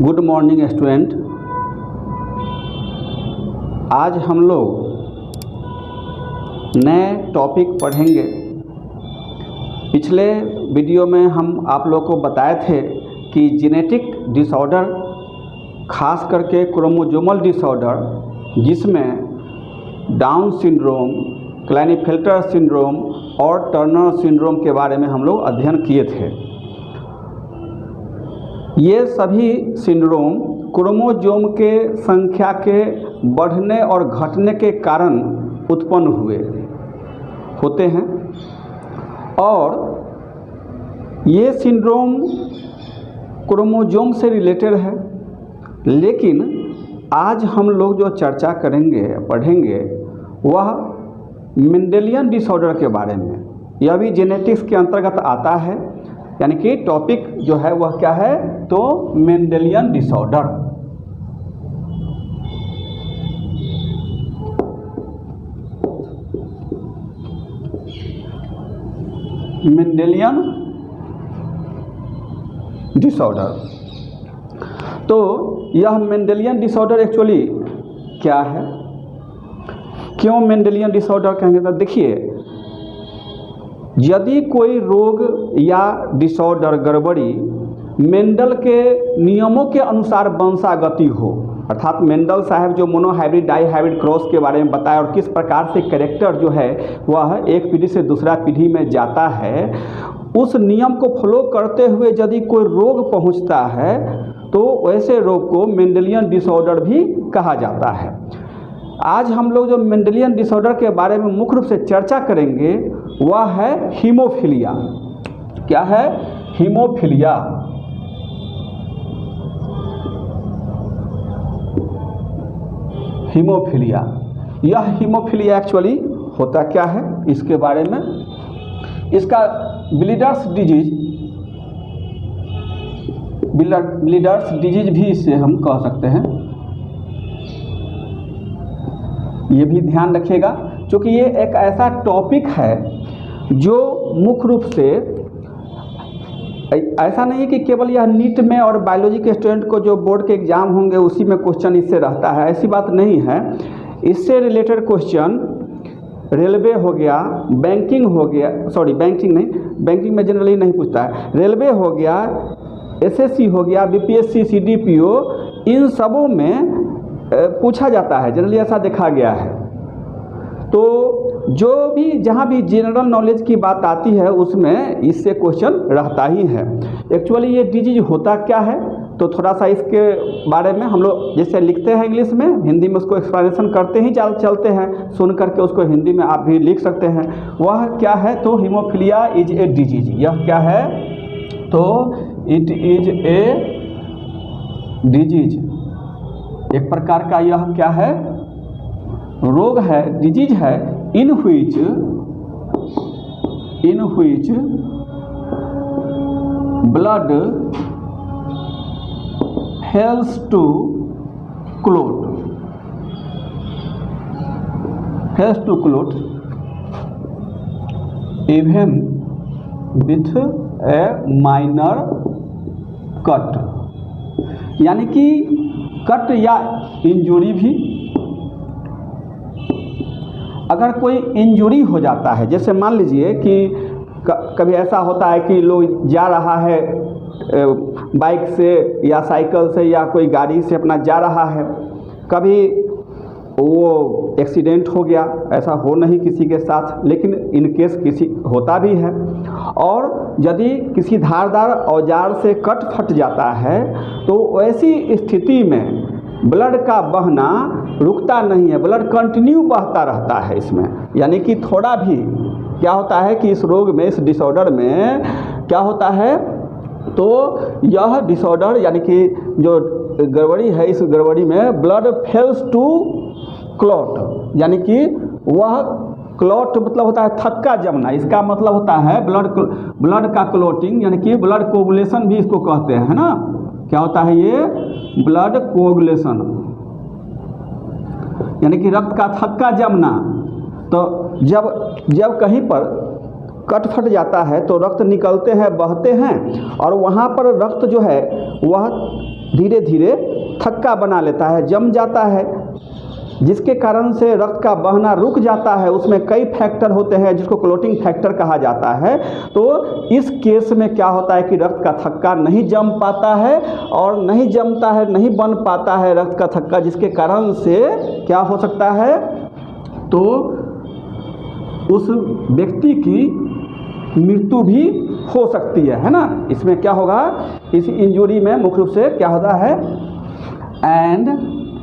Good morning student. आज हम लोग नए टॉपिक पढ़ेंगे। पिछले वीडियो में हम आप लोग को बताए थे कि जेनेटिक डिसऑर्डर, खास करके क्रोमोसोमल डिसऑर्डर, जिसमें डाउन सिंड्रोम, क्लाइनेफेल्टर सिंड्रोम और टर्नर सिंड्रोम के बारे में हम लोग अध्ययन किए थे। ये सभी सिंड्रोम क्रोमोसोम के संख्या के बढ़ने और घटने के कारण उत्पन्न होते हैं और ये सिंड्रोम क्रोमोसोम से रिलेटेड है। लेकिन आज हम लोग जो चर्चा करेंगे, पढ़ेंगे, वह मेंडेलियन डिसऑर्डर के बारे में। यह भी जेनेटिक्स के अंतर्गत आता है, यानी कि टॉपिक जो है वह क्या है, तो मेंडेलियन डिसऑर्डर। Mendelian disorder. तो यह मेंडेलियन डिसऑर्डर एक्चुअली क्या है, क्यों मेंडेलियन डिसऑर्डर कहेंगे? तो देखिए, यदि कोई रोग या डिसऑर्डर, गड़बड़ी मेंडल के नियमों के अनुसार वंशागति हो, अर्थात मेंडल साहब जो मोनोहाइब्रिड डाईहाइब्रिड क्रॉस के बारे में बताया और किस प्रकार से कैरेक्टर जो है वह एक पीढ़ी से दूसरा पीढ़ी में जाता है, उस नियम को फॉलो करते हुए यदि कोई रोग पहुंचता है तो वैसे रोग को मेंडेलियन डिसऑर्डर भी कहा जाता है। आज हम लोग जो मेंडेलियन डिसऑर्डर के बारे में मुख्य रूप से चर्चा करेंगे वह है हीमोफीलिया। क्या है? हीमोफीलिया। हीमोफीलिया। यह हीमोफीलिया एक्चुअली होता क्या है, इसके बारे में, इसका ब्लीडर्स डिजीज भी इसे हम कह सकते हैं। ये भी ध्यान रखिएगा, क्योंकि ये एक ऐसा टॉपिक है जो मुख्य रूप से, ऐसा नहीं है कि केवल यह नीट में और बायोलॉजी के स्टूडेंट को जो बोर्ड के एग्जाम होंगे उसी में क्वेश्चन इससे रहता है, ऐसी बात नहीं है। इससे रिलेटेड क्वेश्चन रेलवे हो गया, बैंकिंग हो गया, सॉरी बैंकिंग नहीं, बैंकिंग में जनरली नहीं पूछता है, रेलवे हो गया, एसएससी हो गया, बीपीएससी, सीडीपीओ, इन सबों में पूछा जाता है, जनरली ऐसा देखा गया है। तो जो भी जहाँ भी जनरल नॉलेज की बात आती है उसमें इससे क्वेश्चन रहता ही है। एक्चुअली ये डिजीज होता क्या है, तो थोड़ा सा इसके बारे में हम लोग जैसे लिखते हैं इंग्लिश में, हिंदी में उसको एक्सप्लेनेशन करते ही चलते हैं, सुन करके उसको हिंदी में आप भी लिख सकते हैं। वह क्या है, तो हीमोफीलिया इज ए डिजीज। यह क्या है, तो इट इज ए डिजीज, एक प्रकार का यह क्या है, रोग है, डिजीज है, इन which blood fails to clot even with a minor cut, यानी कि कट या इंजुरी भी, अगर कोई इंजुरी हो जाता है, जैसे मान लीजिए कि कभी ऐसा होता है कि लोग जा रहा है बाइक से या साइकिल से या कोई गाड़ी से अपना जा रहा है, कभी वो एक्सीडेंट हो गया, ऐसा हो नहीं किसी के साथ, लेकिन इन केस किसी होता भी है, और यदि किसी धारदार औजार से कट फट जाता है तो ऐसी स्थिति में ब्लड का बहना रुकता नहीं है, ब्लड कंटिन्यू बहता रहता है इसमें। यानी कि थोड़ा भी क्या होता है कि इस रोग में, इस डिसऑर्डर में क्या होता है, तो यह डिसऑर्डर यानी कि जो गड़बड़ी है, इस गड़बड़ी में ब्लड फेल्स टू क्लॉट, यानी कि वह क्लॉट मतलब होता है थक्का जमना, इसका मतलब होता है ब्लड का क्लॉटिंग, यानी कि ब्लड कोगुलेशन भी इसको कहते हैं, है ना। क्या होता है ये, ब्लड कोगुलेशन, यानी कि रक्त का थक्का जमना। तो जब कहीं पर कट फट जाता है तो रक्त निकलते हैं, बहते हैं, और वहाँ पर रक्त जो है वह धीरे धीरे थक्का बना लेता है, जम जाता है, जिसके कारण से रक्त का बहना रुक जाता है। उसमें कई फैक्टर होते हैं जिसको क्लोटिंग फैक्टर कहा जाता है। तो इस केस में क्या होता है कि रक्त का थक्का नहीं जम पाता है, और नहीं जमता है, नहीं बन पाता है रक्त का थक्का, जिसके कारण से क्या हो सकता है, तो उस व्यक्ति की मृत्यु भी हो सकती है ना। इसमें क्या होगा, इस इंजरी में मुख्य रूप से क्या होता है, एंड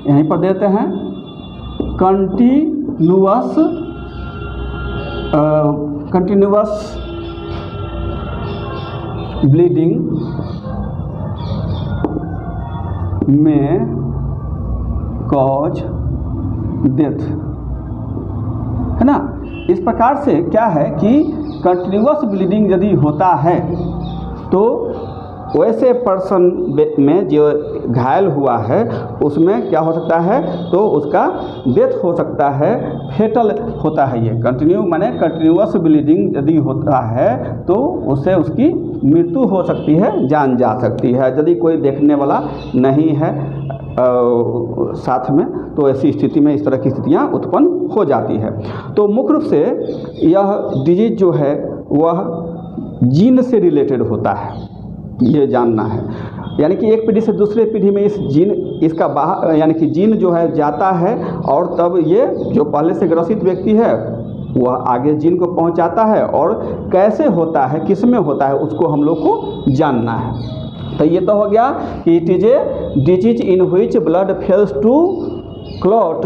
यहीं पर देते हैं कंटिन्यूअस ब्लीडिंग में कॉज डेथ, है ना। इस प्रकार से क्या है कि कंटिन्यूअस ब्लीडिंग यदि होता है तो वैसे पर्सन में जो घायल हुआ है उसमें क्या हो सकता है, तो उसका डेथ हो सकता है, फेटल होता है। ये कंटिन्यू माने कंटिन्यूअस ब्लीडिंग यदि होता है तो उससे उसकी मृत्यु हो सकती है, जान जा सकती है, यदि कोई देखने वाला नहीं है साथ में, तो ऐसी स्थिति में इस तरह की स्थितियाँ उत्पन्न हो जाती है। तो मुख्य रूप से यह डिजीज जो है वह जीन से रिलेटेड होता है, ये जानना है। यानी कि एक पीढ़ी से दूसरे पीढ़ी में इस जीन इसका बाहर यानी कि जीन जो है जाता है, और तब ये जो पहले से ग्रसित व्यक्ति है वह आगे जीन को पहुंचाता है, और कैसे होता है, किस में होता है, उसको हम लोग को जानना है। तो ये तो हो गया कि it is a disease in which blood fails to clot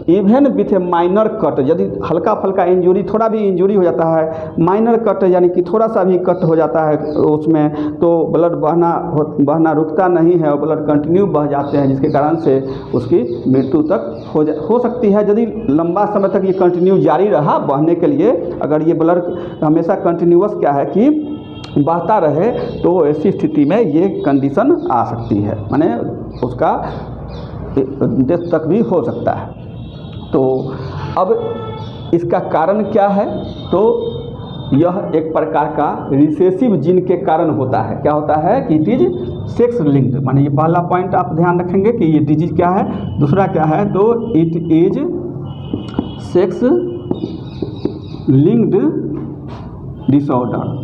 even with a minor cut. यदि हल्का फल्का इंजरी, थोड़ा भी इंजरी हो जाता है, माइनर कट यानी कि थोड़ा सा भी कट हो जाता है उसमें, तो ब्लड बहना रुकता नहीं है और ब्लड कंटिन्यू बह जाते हैं, जिसके कारण से उसकी मृत्यु तक हो सकती है। यदि लंबा समय तक ये कंटिन्यू जारी रहा बहने के लिए, अगर ये ब्लड हमेशा कंटिन्यूअस क्या है कि बहता रहे, तो ऐसी स्थिति में ये कंडीशन आ सकती है, माने उसका डेथ तक भी हो सकता है। तो अब इसका कारण क्या है, तो यह एक प्रकार का रिसेसिव जीन के कारण होता है। क्या होता है कि इट इज सेक्स लिंक्ड, माने ये पहला पॉइंट आप ध्यान रखेंगे कि ये डिजीज क्या है। दूसरा क्या है, तो it is sex linked disorder.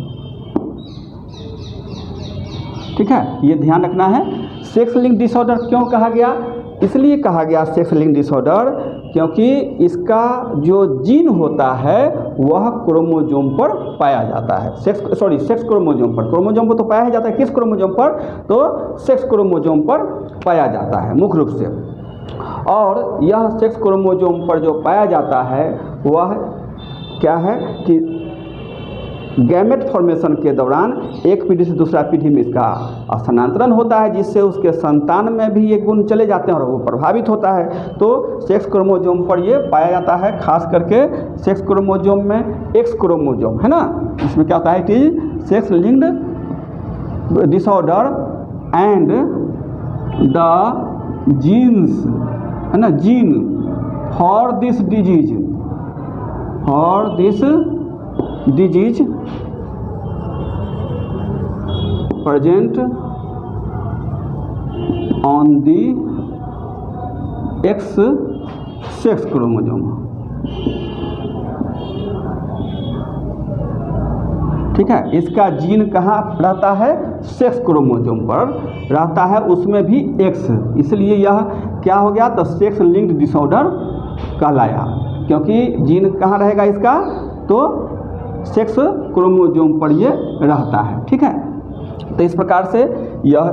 ठीक है, ये ध्यान रखना है। सेक्स लिंक डिसऑर्डर क्यों कहा गया, इसलिए कहा गया सेक्स लिंक डिसऑर्डर क्योंकि इसका जो जीन होता है वह क्रोमोजोम पर पाया जाता है। सेक्स क्रोमोजोम पर तो पाया ही जाता है। किस क्रोमोजोम पर, तो सेक्स क्रोमोजोम पर पाया जाता है मुख्य रूप से। और यह सेक्स क्रोमोजोम पर जो पाया जाता है वह क्या है कि गैमेट फॉर्मेशन के दौरान एक पीढ़ी से दूसरा पीढ़ी में इसका स्थानांतरण होता है, जिससे उसके संतान में भी ये गुण चले जाते हैं और वो प्रभावित होता है। तो सेक्स क्रोमोजोम पर ये पाया जाता है, खास करके सेक्स क्रोमोजोम में एक्स क्रोमोजोम है ना, इसमें क्या होता है, it is sex linked disorder and the genes, है ना, gene for this disease present on the X sex chromosome। ठीक है, इसका जीन कहाँ रहता है, सेक्स क्रोमोजोम पर रहता है, उसमें भी एक्स, इसलिए यह क्या हो गया, तो सेक्स लिंक्ड डिसऑर्डर कहलाया, क्योंकि जीन कहाँ रहेगा इसका, तो सेक्स क्रोमोजोम पर ये रहता है। ठीक है, तो इस प्रकार से यह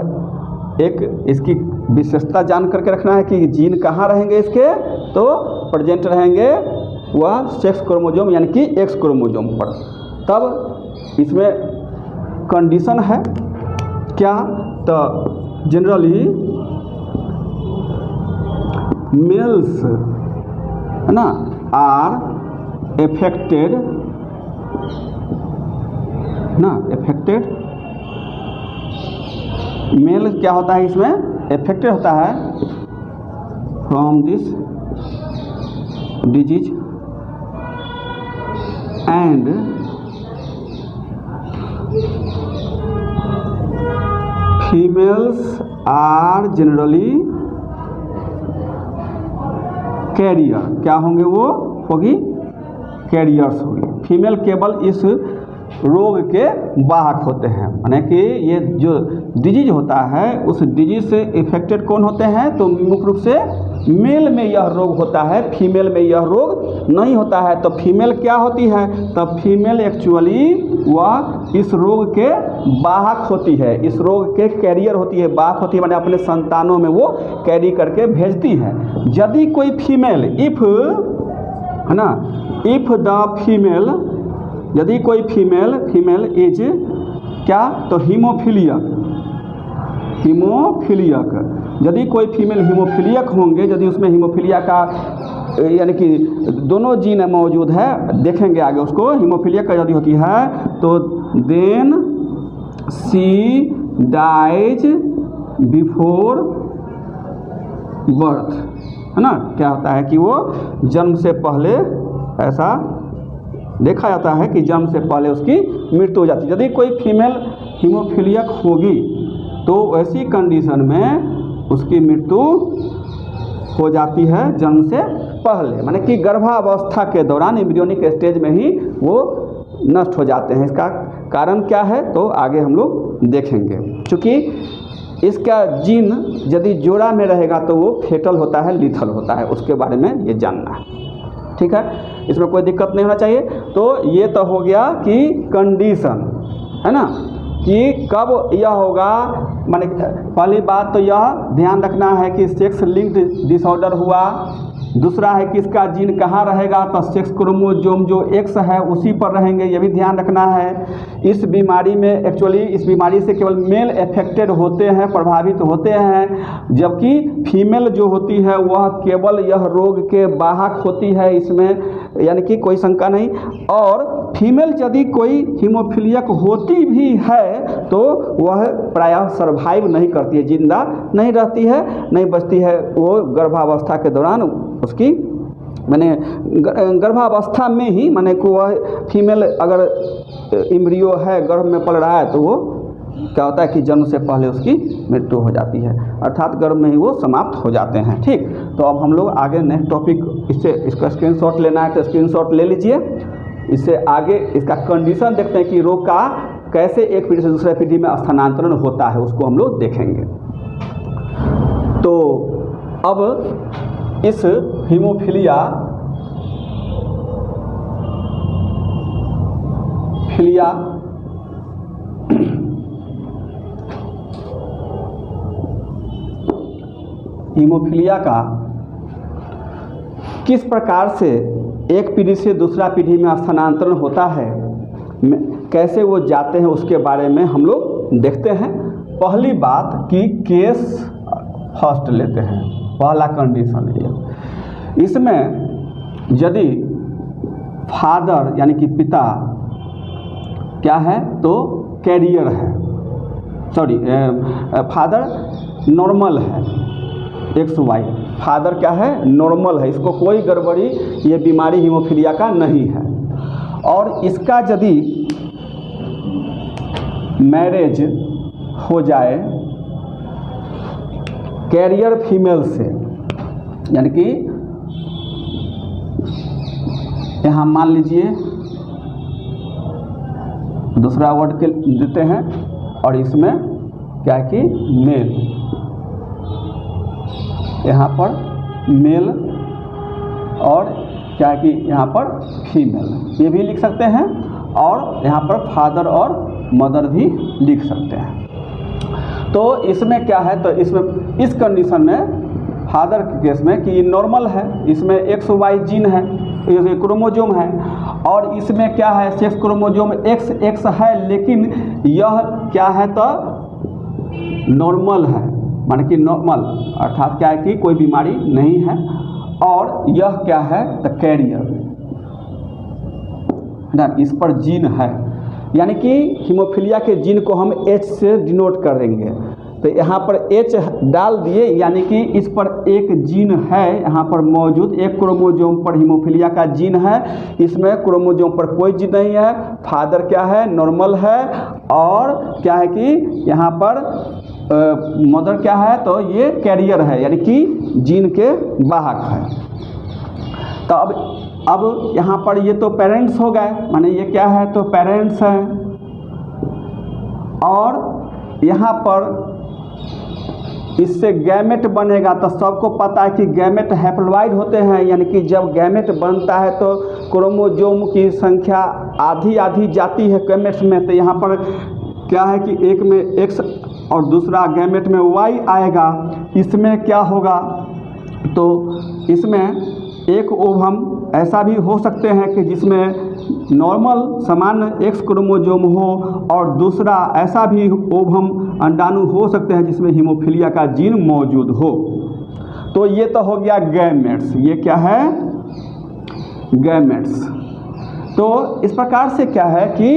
एक इसकी विशेषता जान करके रखना है कि जीन कहाँ रहेंगे इसके, तो प्रेजेंट रहेंगे वह सेक्स क्रोमोजोम यानी कि एक्स क्रोमोजोम पर। तब इसमें कंडीशन है क्या, तो जनरली मेल्स है ना आर एफेक्टेड मेल क्या होता है, इसमें एफेक्टेड होता है from this disease and females are generally carrier, क्या होंगे वो होगी कैरियर्स होगी। फीमेल केवल इस रोग के वाहक होते हैं, माने कि ये जो डिजीज होता है उस डिजीज से इफेक्टेड कौन होते हैं, तो मुख्य रूप से मेल में यह रोग होता है, फीमेल में यह रोग नहीं होता है। तो फीमेल क्या होती है, तब फीमेल एक्चुअली वह इस रोग के वाहक होती है, इस रोग के कैरियर होती है, वाहक होती है, माने अपने संतानों में वो कैरी करके भेजती है। यदि कोई फीमेल इफ है ना, इफ द फीमेल, यदि कोई फीमेल इज क्या, तो हीमोफीलियक, यदि कोई फीमेल हीमोफीलियक होंगे, यदि उसमें हीमोफीलिया का यानी कि दोनों जीन मौजूद है, देखेंगे आगे उसको, हीमोफीलियक का यदि होती है तो देन सी डाइज बिफोर बर्थ, है ना। क्या होता है कि वो जन्म से पहले, ऐसा देखा जाता है कि जन्म से पहले उसकी मृत्यु हो जाती है। यदि कोई फीमेल हीमोफीलियक होगी तो ऐसी कंडीशन में उसकी मृत्यु हो जाती है जन्म से पहले, माने कि गर्भावस्था के दौरान एम्ब्रियोनिक स्टेज में ही वो नष्ट हो जाते हैं। इसका कारण क्या है तो आगे हम लोग देखेंगे। चूँकि इसका जीन यदि जोड़ा में रहेगा तो वो फेटल होता है, लीथल होता है, उसके बारे में ये जानना है, ठीक है। इसमें कोई दिक्कत नहीं होना चाहिए। तो ये तो हो गया कि कंडीशन, है ना, कि कब यह होगा, माने पहली बात तो यह ध्यान रखना है कि सेक्स लिंक्ड डिसऑर्डर हुआ। दूसरा है कि इसका जीन कहाँ रहेगा, तो सेक्स क्रोमोसोम जो एक्स है उसी पर रहेंगे, ये भी ध्यान रखना है। इस बीमारी में एक्चुअली इस बीमारी से केवल मेल अफेक्टेड होते हैं, प्रभावित होते हैं, जबकि फीमेल जो होती है वह केवल यह रोग के वाहक होती है, इसमें यानी कि कोई शंका नहीं। और फीमेल यदि कोई हीमोफीलियक होती भी है तो वह प्रायः सर्वाइव नहीं करती है, जिंदा नहीं रहती है, नहीं बचती है। वो गर्भावस्था के दौरान उसकी माने गर्भावस्था में ही, माने को वह फीमेल अगर एम्ब्रियो है गर्भ में पल रहा है तो वो क्या होता है कि जन्म से पहले उसकी मृत्यु हो जाती है, अर्थात गर्भ में ही वो समाप्त हो जाते हैं। ठीक, तो अब हम लोग आगे नेक्स्ट टॉपिक, इसका स्क्रीनशॉट लेना है तो स्क्रीनशॉट ले लीजिए। इससे आगे इसका कंडीशन देखते हैं कि रोग का कैसे एक पीढ़ी से दूसरे पीढ़ी में स्थानांतरण होता है, उसको हम लोग देखेंगे। तो अब इस हीमोफीलिया का किस प्रकार से एक पीढ़ी से दूसरा पीढ़ी में स्थानांतरण होता है, कैसे वो जाते हैं, उसके बारे में हम लोग देखते हैं। पहली बात कि केस फर्स्ट लेते हैं, पहला कंडीशन है। इसमें यदि फादर यानी कि पिता क्या है तो कैरियर है, सॉरी फादर नॉर्मल है, XY, फादर क्या है नॉर्मल है, इसको कोई गड़बड़ी ये बीमारी हीमोफीलिया का नहीं है। और इसका यदि मैरिज हो जाए कैरियर फीमेल से, यानी कि यहाँ मान लीजिए दूसरा वर्ड के देते हैं और इसमें क्या है कि मेल, यहाँ पर मेल और क्या है कि यहाँ पर फीमेल, ये भी लिख सकते हैं, और यहाँ पर फादर और मदर भी लिख सकते हैं। तो इसमें क्या है, तो इसमें इस कंडीशन में फादर के केस में कि नॉर्मल है, इसमें XY जीन है, क्रोमोजोम है, और इसमें क्या है सेक्स क्रोमोजोम XX है, लेकिन यह क्या है तो नॉर्मल है, माने कि नॉर्मल अर्थात क्या है कि कोई बीमारी नहीं है, और यह क्या है तो कैरियर ना, इस पर जीन है, यानी कि हीमोफीलिया के जीन को हम H से डिनोट कर देंगे। तो यहाँ पर H डाल दिए, यानी कि इस पर एक जीन है यहाँ पर मौजूद, एक क्रोमोजोम पर हीमोफीलिया का जीन है, इसमें क्रोमोजोम पर कोई जीन नहीं है, फादर क्या है नॉर्मल है, और क्या है कि यहाँ पर मदर क्या है, तो ये कैरियर है, यानी कि जीन के वाहक है। तो अब यहाँ पर ये तो पेरेंट्स हो गए, माने ये क्या है, तो पेरेंट्स हैं। और यहाँ पर इससे गैमेट बनेगा, तो सबको पता है कि गैमेट हैप्लॉइड होते हैं, यानी कि जब गैमेट बनता है तो क्रोमोसोम की संख्या आधी आधी जाती है गैमेट्स में। तो यहाँ पर क्या है कि एक में एक्स और दूसरा गैमेट में वाई आएगा। इसमें क्या होगा, तो इसमें एक ओवम ऐसा भी हो सकते हैं कि जिसमें नॉर्मल सामान्य एक्स क्रोमोसोम हो, और दूसरा ऐसा भी ओवम अंडाणु हो सकते हैं जिसमें हीमोफीलिया का जीन मौजूद हो। तो ये तो हो गया गैमेट्स। ये क्या है, गैमेट्स। तो इस प्रकार से क्या है कि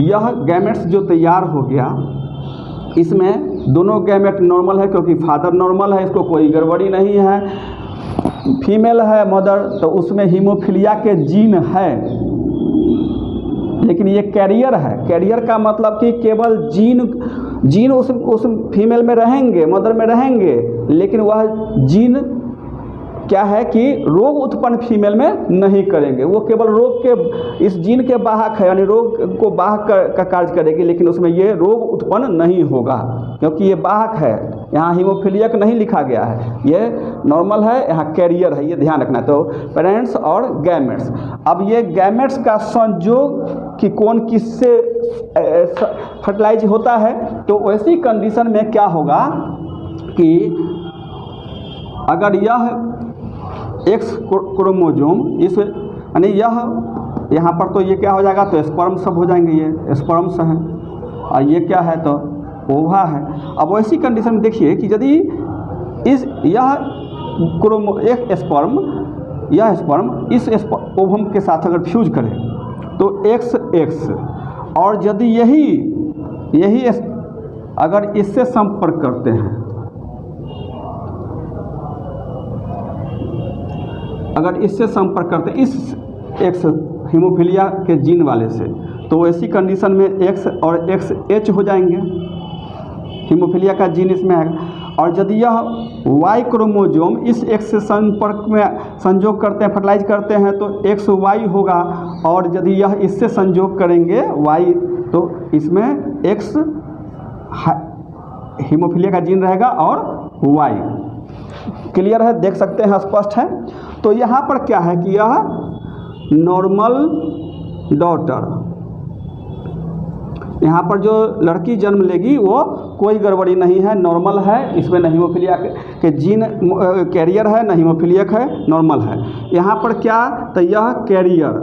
यह गैमेट्स जो तैयार हो गया, इसमें दोनों गैमेट नॉर्मल है क्योंकि फादर नॉर्मल है, इसको कोई गड़बड़ी नहीं है। फीमेल है मदर, तो उसमें हीमोफीलिया के जीन है, लेकिन ये कैरियर है। कैरियर का मतलब कि केवल जीन उस फीमेल में रहेंगे, मदर में रहेंगे, लेकिन वह जीन क्या है कि रोग उत्पन्न फीमेल में नहीं करेंगे। वो केवल रोग के इस जीन के वाहक है, यानी रोग को वाहक का कार्य करेगी, लेकिन उसमें ये रोग उत्पन्न नहीं होगा क्योंकि ये वाहक है। यहाँ हीमोफीलिया नहीं लिखा गया है, ये नॉर्मल है, यहाँ कैरियर है, ये ध्यान रखना। तो पेरेंट्स और गैमेट्स। अब ये गैमेट्स का संयोग कि कौन किससे फर्टिलाइज होता है, तो वैसी कंडीशन में क्या होगा कि अगर यह एक्स क्रोमोसोम इस यानी यह यहाँ पर, तो ये क्या हो जाएगा, तो स्पर्म सब हो जाएंगे, ये स्पर्म्स हैं, और ये क्या है, तो ओवा है। अब वैसी कंडीशन में देखिए कि यदि यह स्पर्म इस ओवम के साथ अगर फ्यूज करे तो एक्स, और यदि यही अगर इससे संपर्क करते हैं, अगर इससे संपर्क करते हैं इस एक्स हीमोफीलिया के जीन वाले से, तो ऐसी कंडीशन में एक्स और एक्स एच हो जाएंगे, हीमोफीलिया का जीन इसमें आएगा। और यदि यह वाई क्रोमोसोम इस एक्स से संपर्क में संयोग करते हैं, फर्टिलाइज करते हैं, तो एक्स वाई होगा। और यदि यह इससे संयोग करेंगे वाई, तो इसमें एक्स हीमोफीलिया का जीन रहेगा और वाई। क्लियर है, देख सकते हैं, स्पष्ट है। तो यहाँ पर क्या है कि यह नॉर्मल डॉटर, यहाँ पर जो लड़की जन्म लेगी वो कोई गड़बड़ी नहीं है, नॉर्मल है, इसमें न हीमोफीलिया के जीन कैरियर है, न हीमोफीलियक है, नॉर्मल है। यहाँ पर क्या, तो यह कैरियर,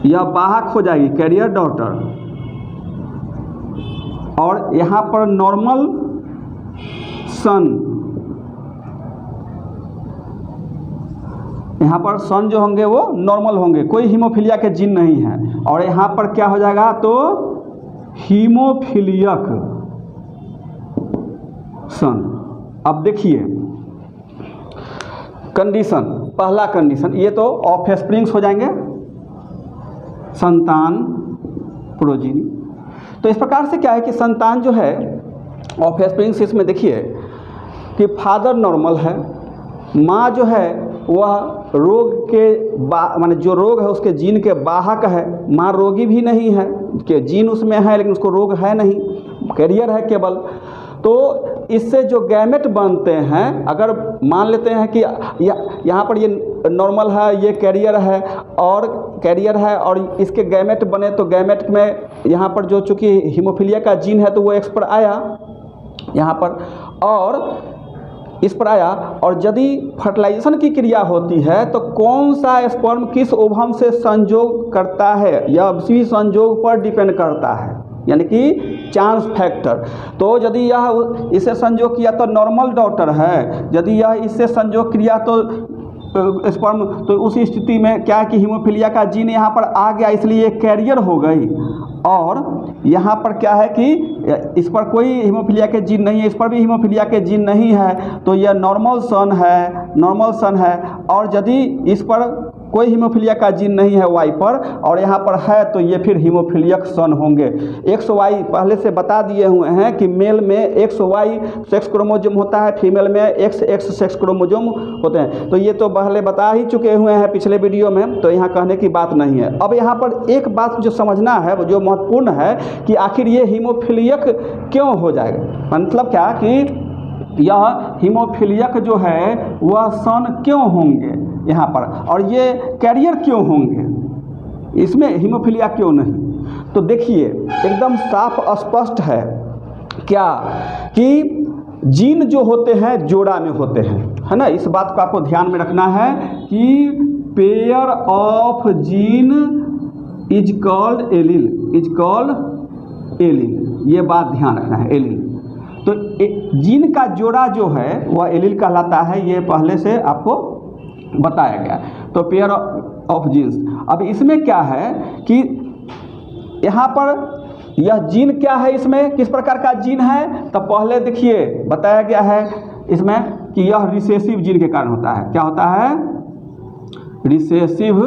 यह वाहक हो जाएगी, कैरियर डॉटर। और यहाँ पर नॉर्मल सन, यहाँ पर सन जो होंगे वो नॉर्मल होंगे, कोई हीमोफीलिया के जीन नहीं है। और यहाँ पर क्या हो जाएगा, तो हीमोफीलियक सन। अब देखिए कंडीशन, पहला कंडीशन, ये तो ऑफस्प्रिंग्स हो जाएंगे, संतान प्रोजीनी। तो इस प्रकार से क्या है कि संतान जो है ऑफस्प्रिंग्स, इसमें देखिए कि फादर नॉर्मल है, माँ जो है वह रोग के माने जो रोग है उसके जीन के वाहक है। माँ रोगी भी नहीं है, कि जीन उसमें है लेकिन उसको रोग है नहीं, कैरियर है केवल। तो इससे जो गैमेट बनते हैं, अगर मान लेते हैं कि यहाँ पर ये नॉर्मल है, ये कैरियर है और इसके गैमेट बने, तो गैमेट में यहाँ पर जो चूँकि हीमोफीलिया का जीन है तो वो एक्स पर आया यहाँ पर, और इस पर आया। और यदि फर्टिलाइजेशन की क्रिया होती है तो कौन सा स्पर्म किस ओवम से संयोग करता है, यह उसी संयोग पर डिपेंड करता है, यानी कि चांस फैक्टर। तो यदि यह इससे संयोग किया तो नॉर्मल डॉटर है, यदि यह इससे संयोग किया तो स्पर्म, तो उसी स्थिति में क्या है कि हीमोफीलिया का जीन यहाँ पर आ गया, इसलिए कैरियर हो गई। और यहाँ पर क्या है कि इस पर कोई हीमोफीलिया के जीन नहीं है, इस पर भी हीमोफीलिया के जीन नहीं है, तो यह नॉर्मल सन है। और यदि इस पर कोई हीमोफीलिया का जीन नहीं है वाई पर, और यहाँ पर है तो ये फिर हीमोफीलियक सन होंगे। एक्स वाई पहले से बता दिए हुए हैं कि मेल में एक्स वाई सेक्स क्रोमोजोम होता है, फीमेल में एक्स एक्स सेक्स क्रोमोजोम होते हैं। तो ये तो पहले बता ही चुके हुए हैं पिछले वीडियो में, तो यहाँ कहने की बात नहीं है। अब यहाँ पर एक बात जो समझना है, जो महत्वपूर्ण है कि आखिर ये हीमोफीलियक क्यों हो जाएगा, मतलब क्या कि यह हीमोफीलियक जो है वह सन क्यों होंगे यहाँ पर, और ये कैरियर क्यों होंगे, इसमें हीमोफीलिया क्यों नहीं। तो देखिए एकदम साफ स्पष्ट है क्या कि जीन जो होते हैं जोड़ा में होते हैं, है ना। इस बात को आपको ध्यान में रखना है कि pair of gene is called allele, is called allele, ये बात ध्यान रखना है, एलील। तो जीन का जोड़ा जो है वह एलील कहलाता है, ये पहले से आपको बताया गया। तो पेयर ऑफ जीन्स, अब इसमें क्या है कि यहाँ पर यह जीन क्या है, इसमें किस प्रकार का जीन है, तो पहले देखिए बताया गया है इसमें कि यह रिसेसिव जीन के कारण होता है। क्या होता है, रिसेसिव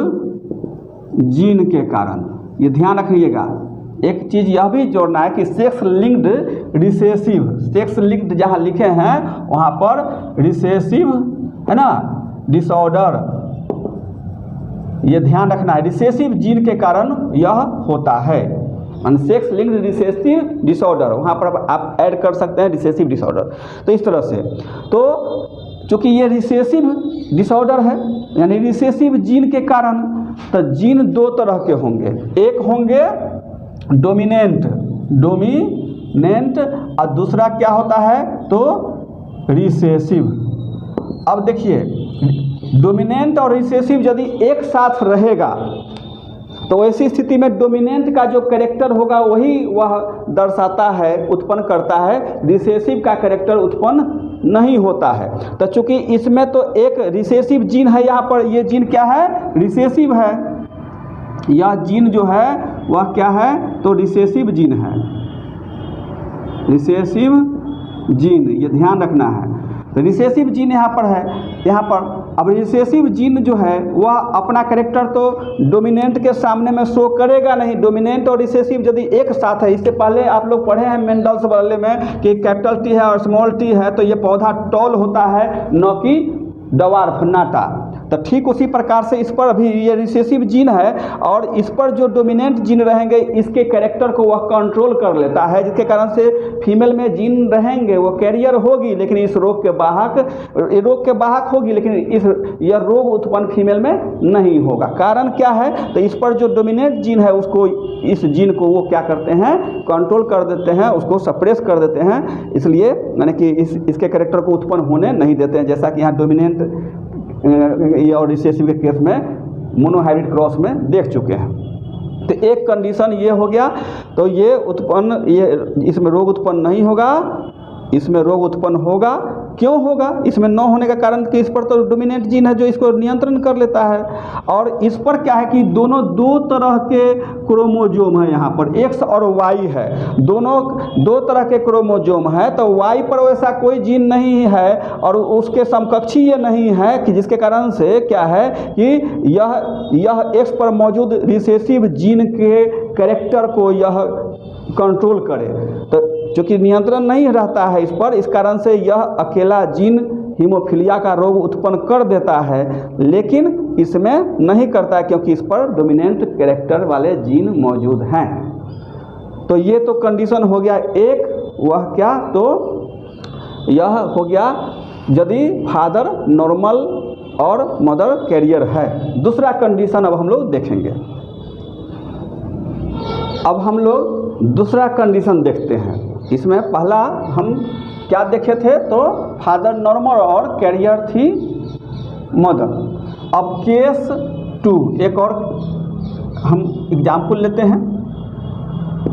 जीन के कारण। ये ध्यान रखिएगा। एक चीज़ यह भी जोड़ना है कि sex linked recessive, sex linked जहाँ लिखे हैं वहाँ पर रिसेसिव है ना डिसऑर्डर, ये ध्यान रखना है। रिसेसिव जीन के कारण यह होता है, सेक्स लिंक्ड रिसेसिव डिसऑर्डर, वहाँ पर आप ऐड कर सकते हैं रिसेसिव डिसऑर्डर। तो इस तरह से, तो चूँकि ये रिसेसिव डिसऑर्डर है यानी रिसेसिव जीन के कारण, तो जीन दो तरह के होंगे, एक होंगे डोमिनेंट, डोमिनेंट, और दूसरा क्या होता है तो रिसेसिव। अब देखिए डोमिनेंट और रिसेसिव यदि एक साथ रहेगा तो ऐसी स्थिति में डोमिनेंट का जो कैरेक्टर होगा वही वह दर्शाता है, उत्पन्न करता है, रिसेसिव का कैरेक्टर उत्पन्न नहीं होता है। तो चूंकि इसमें तो एक रिसेसिव जीन है, यहाँ पर ये जीन क्या है, रिसेसिव है, यह जीन जो है वह क्या है तो रिसेसिव जीन है, रिसेसिव जीन, ये ध्यान रखना है। तो रिसेसिव जीन यहाँ पर है, यहाँ पर अब रिसेसिव जीन जो है वह अपना कैरेक्टर तो डोमिनेंट के सामने में शो करेगा नहीं। डोमिनेंट और रिसेसिव यदि एक साथ है, इससे पहले आप लोग पढ़े हैं मेंडल्स वाले में कि कैपिटल टी है और स्मॉल टी है तो ये पौधा टॉल होता है न कि डवार्फ, नाटा। तो ठीक उसी प्रकार से इस पर अभी ये रिसेसिव जीन है और इस पर जो डोमिनेंट जीन रहेंगे इसके कैरेक्टर को वह कंट्रोल कर लेता है, जिसके कारण से फीमेल में जीन रहेंगे वो कैरियर होगी, लेकिन इस रोग के वाहक होगी, लेकिन यह रोग उत्पन्न फीमेल में नहीं होगा। कारण क्या है, तो इस पर जो डोमिनेंट जीन है उसको, इस जीन को वो क्या करते हैं कंट्रोल कर देते हैं, उसको सप्रेस कर देते हैं, इसलिए यानी कि इसके कैरेक्टर को उत्पन्न होने नहीं देते हैं। जैसा कि यहाँ डोमिनेंट और रिसेसिव के केस में मोनोहाइब्रिड क्रॉस में देख चुके हैं। तो एक कंडीशन ये हो गया, तो ये उत्पन्न, ये इसमें रोग उत्पन्न नहीं होगा, इसमें रोग उत्पन्न होगा। क्यों होगा, इसमें न होने का कारण कि इस पर तो डोमिनेंट जीन है जो इसको नियंत्रण कर लेता है, और इस पर क्या है कि दोनों दो तरह के क्रोमोजोम है, यहाँ पर एक्स और वाई है, दोनों दो तरह के क्रोमोजोम है। तो वाई पर वैसा कोई जीन नहीं है और उसके समकक्षी ये नहीं है कि जिसके कारण से क्या है कि यह एक्स पर मौजूद रिसेसिव जीन के कैरेक्टर को यह कंट्रोल करे। तो चूँकि नियंत्रण नहीं रहता है इस पर, इस कारण से यह अकेला जीन हीमोफीलिया का रोग उत्पन्न कर देता है, लेकिन इसमें नहीं करता है क्योंकि इस पर डोमिनेंट कैरेक्टर वाले जीन मौजूद हैं। तो ये तो कंडीशन हो गया एक, वह क्या तो यह हो गया यदि फादर नॉर्मल और मदर कैरियर है। दूसरा कंडीशन अब हम लोग देखेंगे। अब हम लोग दूसरा कंडीशन देखते हैं। इसमें पहला हम क्या देखे थे तो फादर नॉर्मल और कैरियर थी मदर। अब केस 2 एक और हम एग्जाम्पल लेते हैं।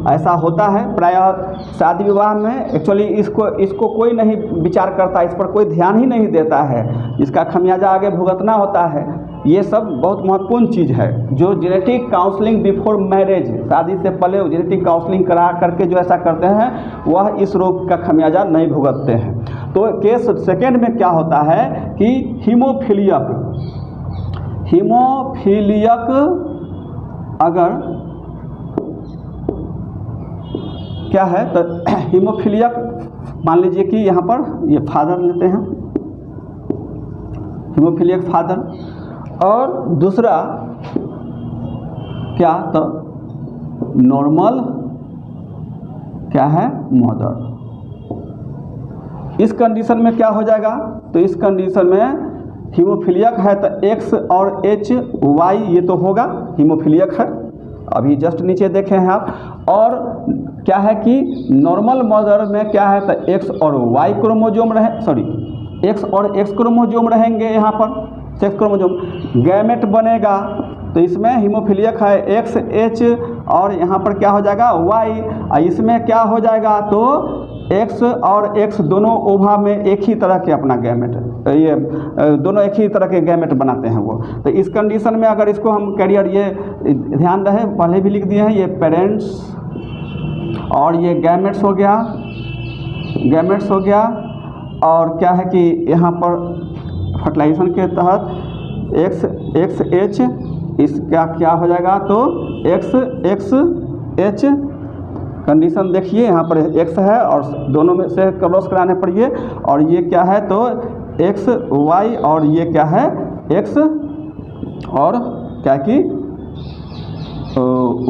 ऐसा होता है प्रायः शादी विवाह में, एक्चुअली इसको कोई नहीं विचार करता, इस पर कोई ध्यान ही नहीं देता है, इसका खमियाजा आगे भुगतना होता है। ये सब बहुत महत्वपूर्ण चीज़ है। जो जेनेटिक काउंसलिंग बिफोर मैरिज, शादी से पहले जेनेटिक काउंसलिंग करा करके जो ऐसा करते हैं वह इस रोग का खमियाजा नहीं भुगतते हैं। तो केस सेकेंड में क्या होता है कि हीमोफीलियक अगर क्या है तो हीमोफीलियक मान लीजिए कि यहाँ पर ये फादर लेते हैं, हीमोफीलियक फादर, और दूसरा क्या तो नॉर्मल क्या है मदर। इस कंडीशन में क्या हो जाएगा, तो इस कंडीशन में हीमोफीलियक है तो एक्स और एच वाई ये तो होगा, हीमोफीलियक है, अभी जस्ट नीचे देखे हैं आप। और क्या है कि नॉर्मल मदर में क्या है तो एक्स और वाई क्रोमोजोम रहे, सॉरी एक्स और एक्स क्रोमोजोम रहेंगे, यहाँ पर सेक्स क्रोमोजोम गैमेट बनेगा। तो इसमें हीमोफीलियक है एक्स एच और यहाँ पर क्या हो जाएगा वाई, इसमें क्या हो जाएगा तो एक्स और एक्स दोनों ओवा में एक ही तरह के अपना गैमेट, ये दोनों एक ही तरह के गैमेट बनाते हैं वो। तो इस कंडीशन में अगर इसको हम कैरियर, ये ध्यान रहे पहले भी लिख दिए हैं, ये पेरेंट्स और ये गैमेट्स हो गया, गैमेट्स हो गया। और क्या है कि यहाँ पर फर्टिलाइजेशन के तहत एक्स एच, इसका क्या हो जाएगा तो एक्स एच कंडीशन देखिए, यहाँ पर एक्स है और दोनों में से क्रॉस कराने पर ये, और ये क्या है तो एक्स वाई और ये क्या है एक्स और क्या कि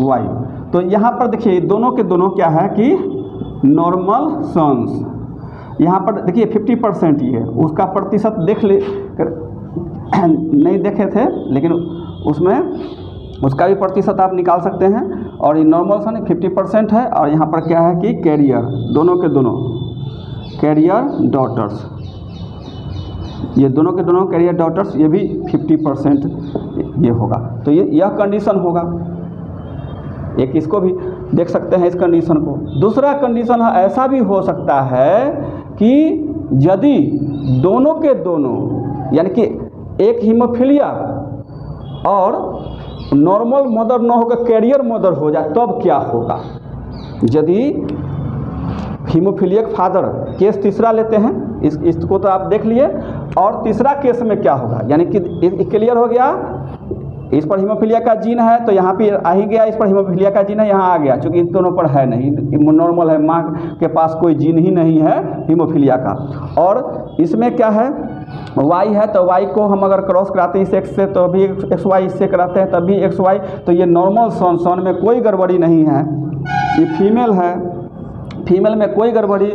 वाई। तो यहाँ पर देखिए दोनों के दोनों क्या है कि नॉर्मल सन्स, यहाँ पर देखिए 50% ये उसका प्रतिशत देख ले नहीं देखे थे, लेकिन उसमें उसका भी प्रतिशत आप निकाल सकते हैं। और ये नॉर्मल सन 50% है, और यहाँ पर क्या है कि कैरियर, दोनों के दोनों कैरियर डॉटर्स, ये दोनों के दोनों कैरियर डॉटर्स, ये भी 50% ये होगा। तो ये यह कंडीशन होगा, एक इसको भी देख सकते हैं इस कंडीशन को। दूसरा कंडीशन ऐसा भी हो सकता है कि यदि दोनों के दोनों यानी कि एक हीमोफीलिया और नॉर्मल मदर न होकर कैरियर मदर हो जाए, तब क्या होगा। यदि हीमोफीलियक फादर, केस तीसरा लेते हैं, इसको तो आप देख लिए। और तीसरा केस में क्या होगा, यानी कि क्लियर हो गया, इस पर हीमोफीलिया का जीन है तो यहाँ पे आ ही गया, इस पर हीमोफीलिया का जीन है यहाँ आ गया, क्योंकि इन दोनों पर है नहीं, नॉर्मल है, माँ के पास कोई जीन ही नहीं है हीमोफीलिया का। और इसमें क्या है वाई है, तो वाई को हम अगर क्रॉस कराते हैं इस एक्स से तो भी एक्स वाई, इससे कराते हैं तब भी एक्स वाई, तो ये नॉर्मल सन में कोई गड़बड़ी नहीं है। ये फीमेल है, फीमेल में कोई गड़बड़ी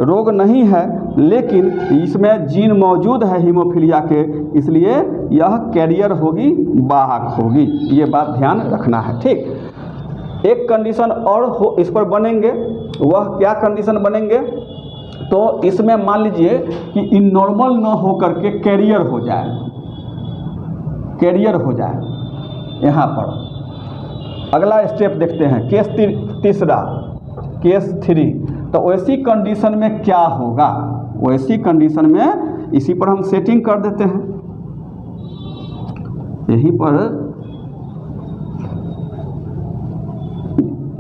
रोग नहीं है, लेकिन इसमें जीन मौजूद है हीमोफीलिया के, इसलिए यह कैरियर होगी, वाहक होगी। ये बात ध्यान रखना है, ठीक। एक कंडीशन और हो इस पर बनेंगे, वह क्या कंडीशन बनेंगे, तो इसमें मान लीजिए कि इन नॉर्मल न हो करके कैरियर हो जाए, कैरियर हो जाए। यहाँ पर अगला स्टेप देखते हैं, केस तीसरा, केस 3। तो वैसी कंडीशन में क्या होगा, वैसी कंडीशन में इसी पर हम सेटिंग कर देते हैं, यहीं पर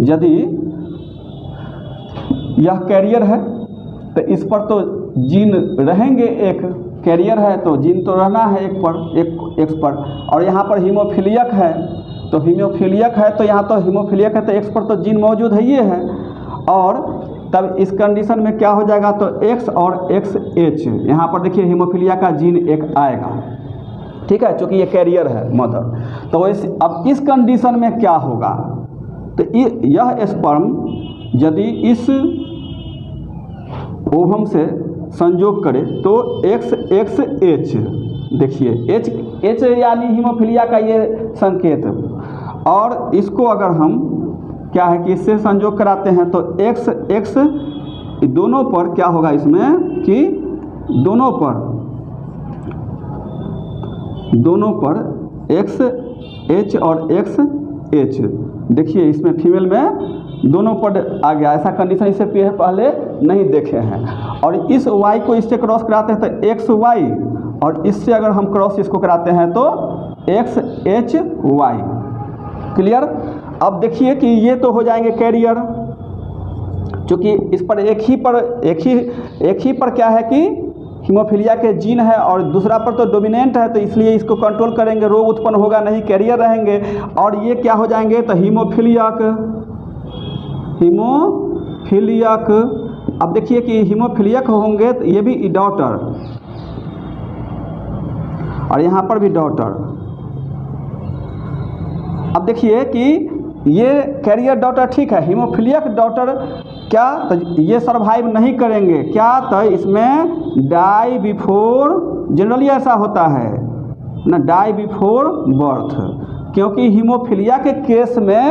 यदि यह कैरियर है तो इस पर तो जीन रहेंगे, एक कैरियर है तो जीन तो रहना है एक पर, एक एक्स पर। और यहाँ पर हीमोफीलियक है तो हीमोफीलियक है तो यहाँ तो हीमोफीलियक है तो एक्स पर तो जीन मौजूद है ये है। और तब इस कंडीशन में क्या हो जाएगा तो एक्स और एक्स एच, यहाँ पर देखिए हीमोफीलिया का जीन एक आएगा, ठीक है, क्योंकि ये कैरियर है मदर। तो अब इस कंडीशन में क्या होगा, तो यह स्पर्म यदि इस ओवम से संयोग करे तो एक्स एच, देखिए एच यानी हीमोफीलिया का ये संकेत। और इसको अगर हम क्या है कि इससे संयोग कराते हैं तो एक्स दोनों पर क्या होगा इसमें कि दोनों पर एक्स एच और एक्स एच, देखिए इसमें फीमेल में दोनों पर आ गया, ऐसा कंडीशन इससे पहले नहीं देखे हैं। और इस वाई को इससे क्रॉस कराते हैं तो एक्स वाई, और इससे अगर हम क्रॉस इसको कराते हैं तो एक्स एच वाई। क्लियर। अब देखिए कि ये तो हो जाएंगे कैरियर, क्योंकि इस पर एक ही पर क्या है कि हीमोफीलिया के जीन है और दूसरा पर तो डोमिनेंट है, तो इसलिए इसको कंट्रोल करेंगे, रोग उत्पन्न होगा नहीं, कैरियर रहेंगे और ये क्या हो जाएंगे, तो हीमोफीलियक। अब देखिए कि हीमोफीलियक होंगे तो ये भी डॉटर और यहाँ पर भी डॉटर। अब देखिए कि ये कैरियर डॉटर ठीक है, हीमोफीलियक डॉटर क्या, तो ये सर्वाइव नहीं करेंगे, क्या, तो इसमें डाई बिफोर, जनरली ऐसा होता है ना, डाई बिफोर बर्थ, क्योंकि हीमोफीलिया के केस में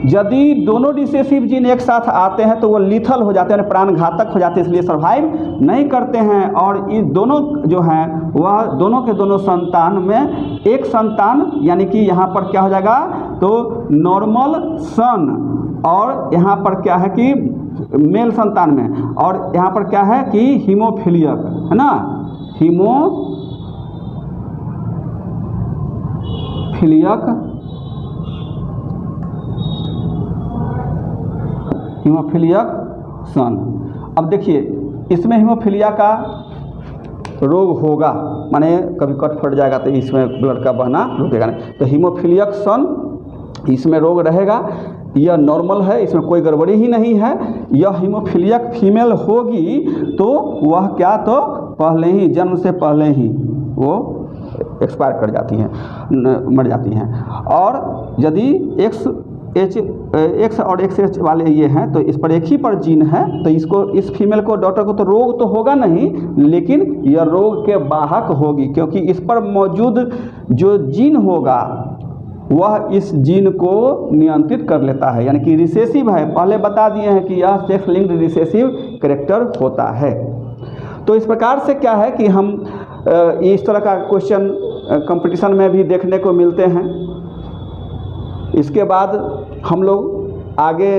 यदि दोनों रिसेसिव जीन एक साथ आते हैं तो वो लीथल हो जाते हैं, प्राण घातक हो जाते हैं, इसलिए सर्वाइव नहीं करते हैं। और ये दोनों जो हैं वह दोनों के दोनों संतान में एक संतान, यानी कि यहाँ पर क्या हो जाएगा, तो नॉर्मल सन, और यहाँ पर क्या है कि मेल संतान में, और यहाँ पर क्या है कि हीमोफीलियक, है ना, हीमोफीलियक सन। अब देखिए इसमें हीमोफीलिया का रोग होगा, माने कभी कट फट जाएगा तो इसमें ब्लड का बहना रुकेगा नहीं, तो हीमोफीलियक सन इसमें रोग रहेगा। यह नॉर्मल है, इसमें कोई गड़बड़ी ही नहीं है। यह हीमोफीलियक फीमेल होगी तो वह क्या, तो पहले ही, जन्म से पहले ही वो एक्सपायर कर जाती हैं, मर जाती हैं। और यदि एक्स और XH वाले ये हैं तो इस पर एक ही पर जीन है, तो इसको, इस फीमेल को, डॉटर को तो रोग तो होगा नहीं, लेकिन यह रोग के वाहक होगी, क्योंकि इस पर मौजूद जो जीन होगा वह इस जीन को नियंत्रित कर लेता है, यानी कि रिसेसिव है। पहले बता दिए हैं कि यह सेक्स लिंक्ड रिसेसिव कैरेक्टर होता है। तो इस प्रकार से क्या है कि हम इस तरह का क्वेश्चन कंपटीशन में भी देखने को मिलते हैं। इसके बाद हम लोग आगे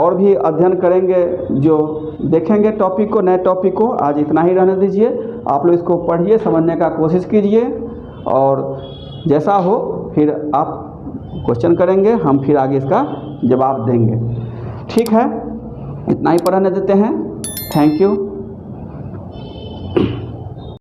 और भी अध्ययन करेंगे, जो देखेंगे टॉपिक को, नए टॉपिक को। आज इतना ही रहने दीजिए, आप लोग इसको पढ़िए, समझने का कोशिश कीजिए, और जैसा हो फिर आप क्वेश्चन करेंगे, हम फिर आगे इसका जवाब देंगे। ठीक है, इतना ही पढ़ने देते हैं। Thank you.